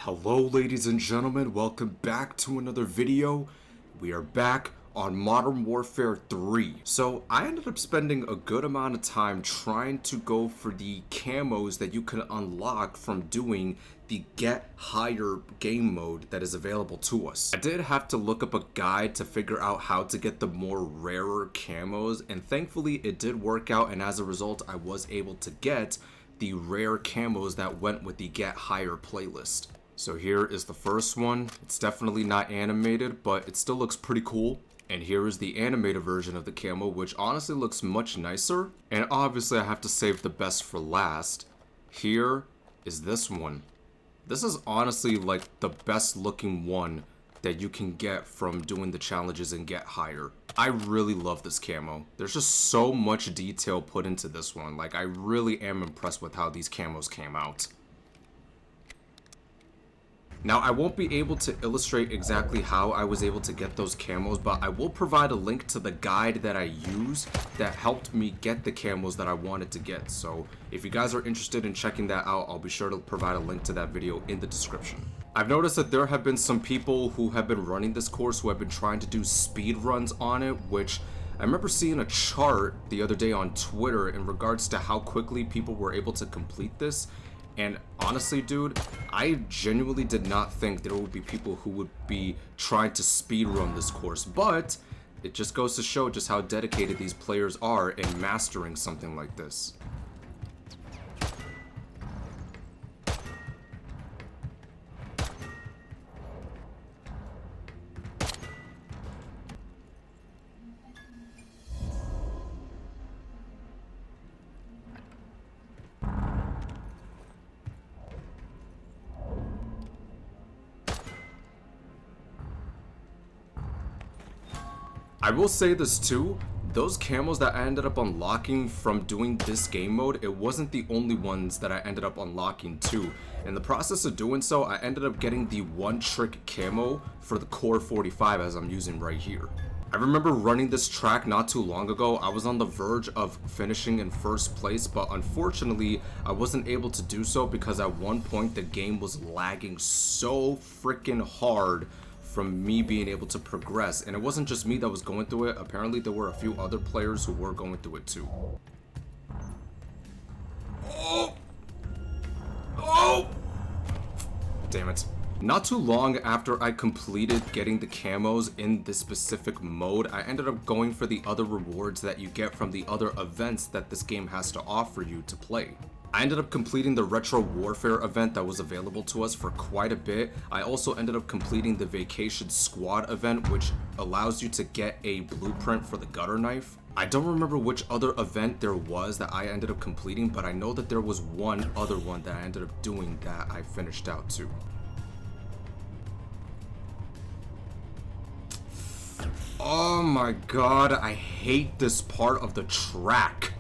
Hello ladies and gentlemen, welcome back to another video. We are back on Modern Warfare 3. So I ended up spending a good amount of time trying to go for the camos that you can unlock from doing the Get Higher game mode that is available to us. I did have to look up a guide to figure out how to get the more rarer camos, and thankfully it did work out, and as a result I was able to get the rare camos that went with the Get Higher playlist. So here is the first one. It's definitely not animated, but it still looks pretty cool. And here is the animated version of the camo, which honestly looks much nicer. And obviously I have to save the best for last. Here is this one. This is honestly like the best looking one that you can get from doing the challenges and Get Higher. I really love this camo. There's just so much detail put into this one. Like, I really am impressed with how these camos came out. Now, I won't be able to illustrate exactly how I was able to get those camos, but I will provide a link to the guide that I use that helped me get the camos that I wanted to get. So if you guys are interested in checking that out, I'll be sure to provide a link to that video in the description. I've noticed that there have been some people who have been running this course who have been trying to do speed runs on it, which I remember seeing a chart the other day on Twitter in regards to how quickly people were able to complete this. And honestly, dude, I genuinely did not think there would be people who would be trying to speedrun this course, but it just goes to show just how dedicated these players are in mastering something like this. I will say this too, those camos that I ended up unlocking from doing this game mode, it wasn't the only ones that I ended up unlocking too. In the process of doing so, I ended up getting the one trick camo for the Core 45 as I'm using right here. I remember running this track not too long ago. I was on the verge of finishing in first place, but unfortunately I wasn't able to do so because at one point the game was lagging so freaking hard from me being able to progress, and it wasn't just me that was going through it. Apparently there were a few other players who were going through it too. Oh! Damn it. Not too long after I completed getting the camos in this specific mode, I ended up going for the other rewards that you get from the other events that this game has to offer you to play. I ended up completing the Retro Warfare event that was available to us for quite a bit. I also ended up completing the Vacation Squad event, which allows you to get a blueprint for the gutter knife. I don't remember which other event there was that I ended up completing, but I know that there was one other one that I ended up doing that I finished out too. Oh my god, I hate this part of the track.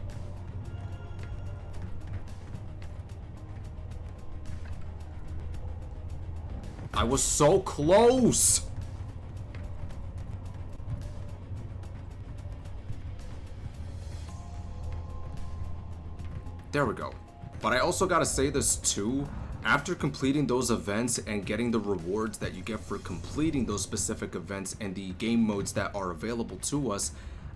I was so close! There we go. But I also gotta say this too. After completing those events and getting the rewards that you get for completing those specific events and the game modes that are available to us,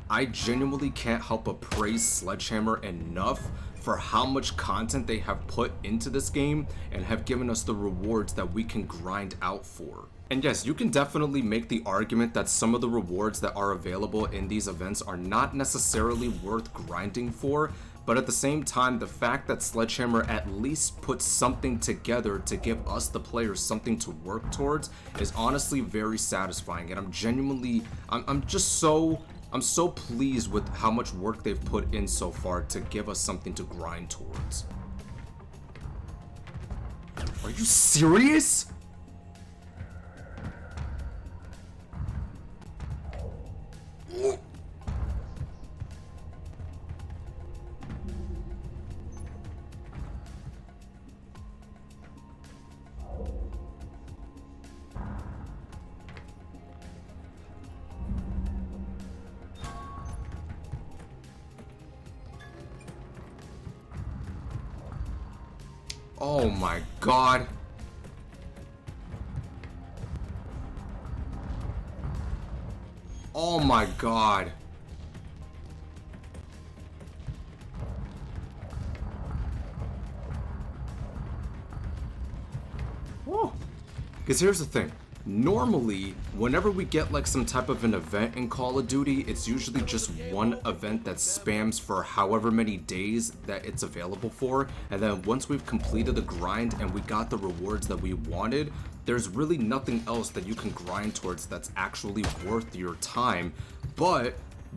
I genuinely can't help but praise Sledgehammer enough for how much content they have put into this game and have given us the rewards that we can grind out for. And yes, you can definitely make the argument that some of the rewards that are available in these events are not necessarily worth grinding for, but at the same time, the fact that Sledgehammer at least puts something together to give us, the players, something to work towards is honestly very satisfying. And I'm so pleased with how much work they've put in so far to give us something to grind towards. Are you serious? Oh my god. Oh my god. Whoa. Because here's the thing. Normally, whenever we get like some type of an event in Call of Duty, it's usually just one event that spams for however many days that it's available for, and then once we've completed the grind and we got the rewards that we wanted, there's really nothing else that you can grind towards that's actually worth your time. But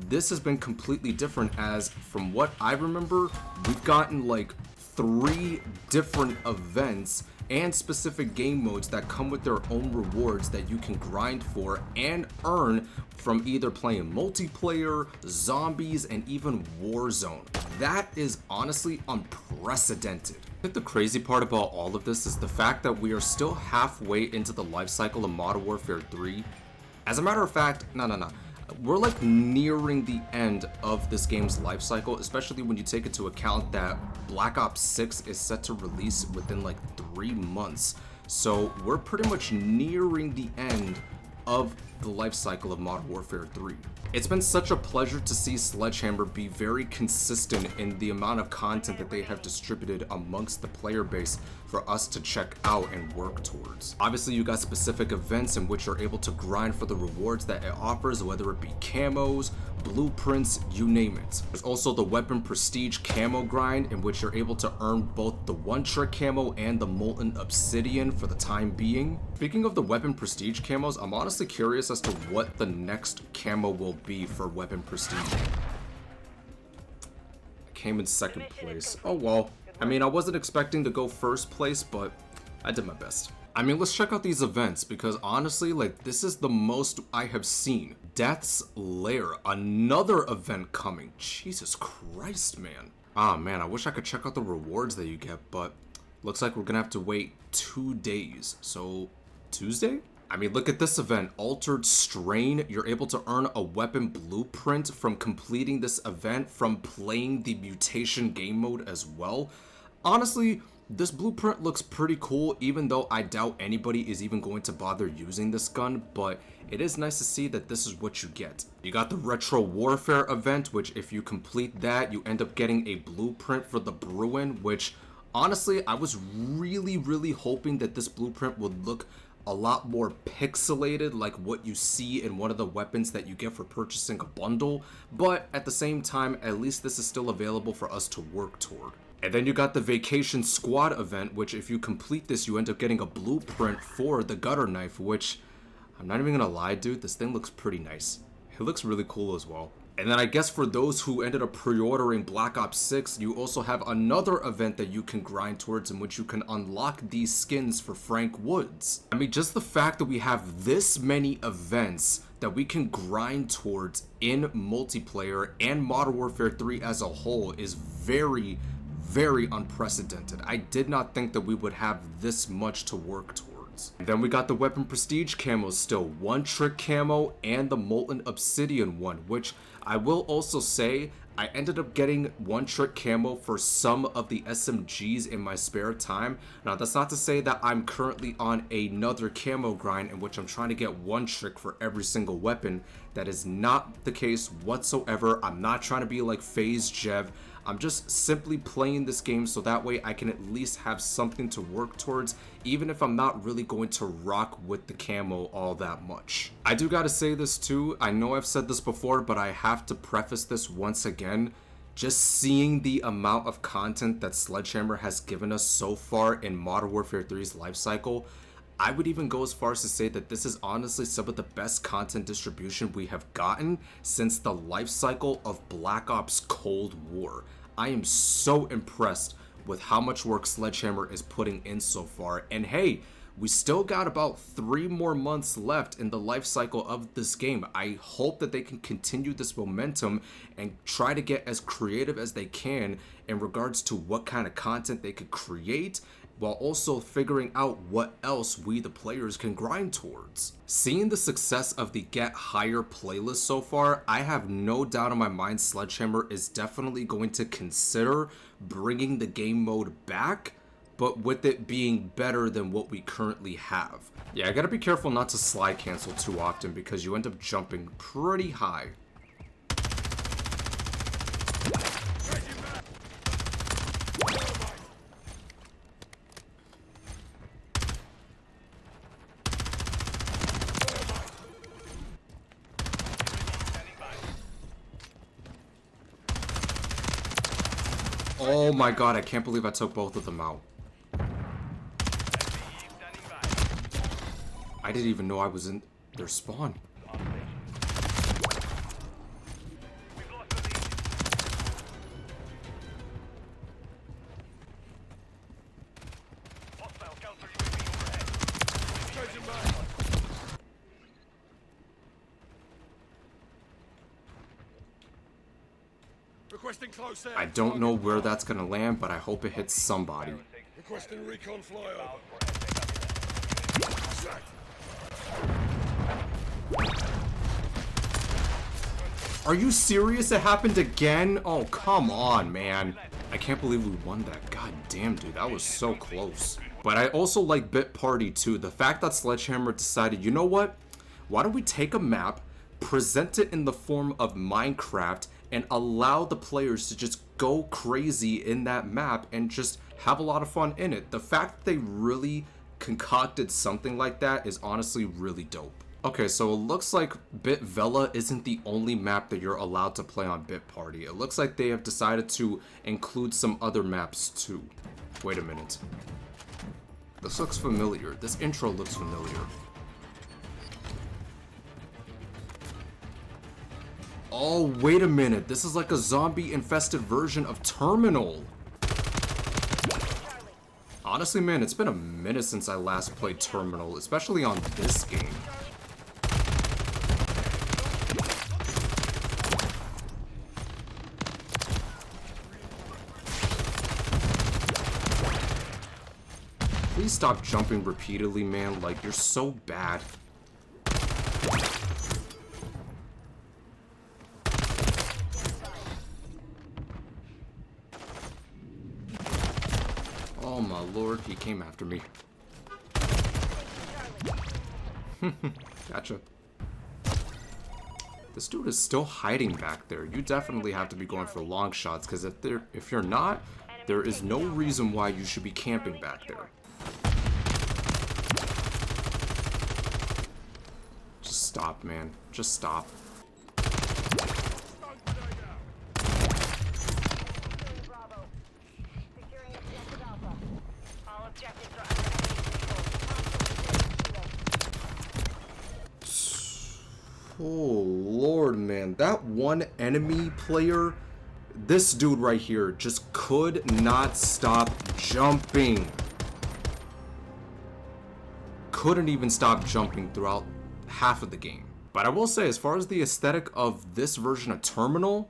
this has been completely different, as from what I remember, we've gotten like 3 different events and specific game modes that come with their own rewards that you can grind for and earn from either playing multiplayer, zombies, and even Warzone. That is honestly unprecedented. I think the crazy part about all of this is the fact that we are still halfway into the life cycle of Modern Warfare 3. As a matter of fact, no. We're like nearing the end of this game's life cycle, especially when you take into account that Black Ops 6 is set to release within like 3 months. So we're pretty much nearing the end of the life cycle of Modern Warfare 3. It's been such a pleasure to see Sledgehammer be very consistent in the amount of content that they have distributed amongst the player base for us to check out and work towards. Obviously, you got specific events in which you're able to grind for the rewards that it offers, whether it be camos, blueprints, you name it. There's also the weapon prestige camo grind, in which you're able to earn both the one-trick camo and the molten obsidian for the time being. Speaking of the weapon prestige camos, I'm honestly curious as to what the next camo will be for weapon prestige. I came in second place. Oh well. I mean, I wasn't expecting to go first place, but I did my best. I mean, let's check out these events, because honestly, like, this is the most I have seen. Death's Lair, another event coming. Jesus Christ, man. Ah, man, I wish I could check out the rewards that you get, but looks like we're gonna have to wait 2 days. So, Tuesday? I mean, look at this event, Altered Strain. You're able to earn a weapon blueprint from completing this event, from playing the mutation game mode as well. Honestly, this blueprint looks pretty cool, even though I doubt anybody is even going to bother using this gun, but it is nice to see that this is what you get. You got the Retro Warfare event, which if you complete that, you end up getting a blueprint for the Bruin, which honestly, I was really hoping that this blueprint would look a lot more pixelated, like what you see in one of the weapons that you get for purchasing a bundle, but at the same time, at least this is still available for us to work toward. And then you got the Vacation Squad event, which if you complete this, you end up getting a blueprint for the Gutter Knife, which, I'm not even gonna lie, dude, this thing looks pretty nice. It looks really cool as well. And then I guess for those who ended up pre-ordering Black Ops 6, you also have another event that you can grind towards, in which you can unlock these skins for Frank Woods. I mean, just the fact that we have this many events that we can grind towards in multiplayer and Modern Warfare 3 as a whole is very unprecedented. I did not think that we would have this much to work towards. And then we got the weapon prestige camos still, one trick camo and the molten obsidian one, which I will also say I ended up getting one trick camo for some of the SMGs in my spare time. Now that's not to say that I'm currently on another camo grind in which I'm trying to get one trick for every single weapon. That is not the case whatsoever. I'm not trying to be like FaZe Jev. I'm just simply playing this game so that way I can at least have something to work towards, even if I'm not really going to rock with the camo all that much. I do gotta say this too, I know I've said this before, but I have to preface this once again. Just seeing the amount of content that Sledgehammer has given us so far in Modern Warfare 3's life cycle, I would even go as far as to say that this is honestly some of the best content distribution we have gotten since the life cycle of Black Ops Cold War. I am so impressed with how much work Sledgehammer is putting in so far. And hey, we still got about 3 more months left in the life cycle of this game. I hope that they can continue this momentum and try to get as creative as they can in regards to what kind of content they could create, while also figuring out what else we the players can grind towards. Seeing the success of the Get Higher playlist so far, I have no doubt in my mind Sledgehammer is definitely going to consider bringing the game mode back, but with it being better than what we currently have. Yeah, I gotta be careful not to slide cancel too often because you end up jumping pretty high. Oh my god, I can't believe I took both of them out. I didn't even know I was in their spawn. I don't know where that's gonna land, but I hope it hits somebody. Requesting recon flyover. Are you serious? It happened again? Oh, come on, man. I can't believe we won that. God damn, dude, that was so close. But I also like Bit Party too. The fact that Sledgehammer decided, you know what? Why don't we take a map, present it in the form of Minecraft, and allow the players to just go crazy in that map and just have a lot of fun in it. The fact that they really concocted something like that is honestly really dope. Okay, so it looks like Bit Vela isn't the only map that you're allowed to play on Bit Party. It looks like they have decided to include some other maps too. Wait a minute. This looks familiar. This intro looks familiar. Oh, wait a minute. This is like a zombie-infested version of Terminal. Honestly, man, it's been a minute since I last played Terminal, especially on this game. Please stop jumping repeatedly, man. Like, you're so bad. Oh my lord, he came after me. Gotcha. This dude is still hiding back there. You definitely have to be going for long shots, because if you're not, there is no reason why you should be camping back there. Just stop, man. Just stop. Oh lord, man, that one enemy player, this dude right here, just could not stop jumping. Couldn't even stop jumping throughout half of the game. But I will say, as far as the aesthetic of this version of Terminal,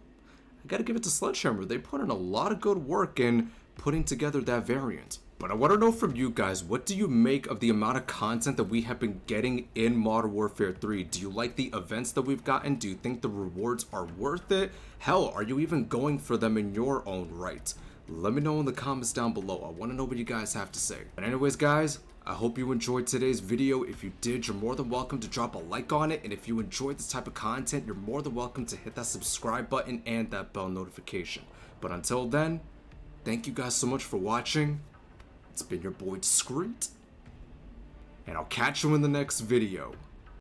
I gotta give it to Sledgehammer. They put in a lot of good work in putting together that variant. But I want to know from you guys, what do you make of the amount of content that we have been getting in Modern Warfare 3? Do you like the events that we've gotten? Do you think the rewards are worth it? Hell, are you even going for them in your own right? Let me know in the comments down below. I want to know what you guys have to say. But anyways, guys, I hope you enjoyed today's video. If you did, you're more than welcome to drop a like on it. And if you enjoyed this type of content, you're more than welcome to hit that subscribe button and that bell notification. But until then, thank you guys so much for watching. It's been your boy Discreet, and I'll catch you in the next video.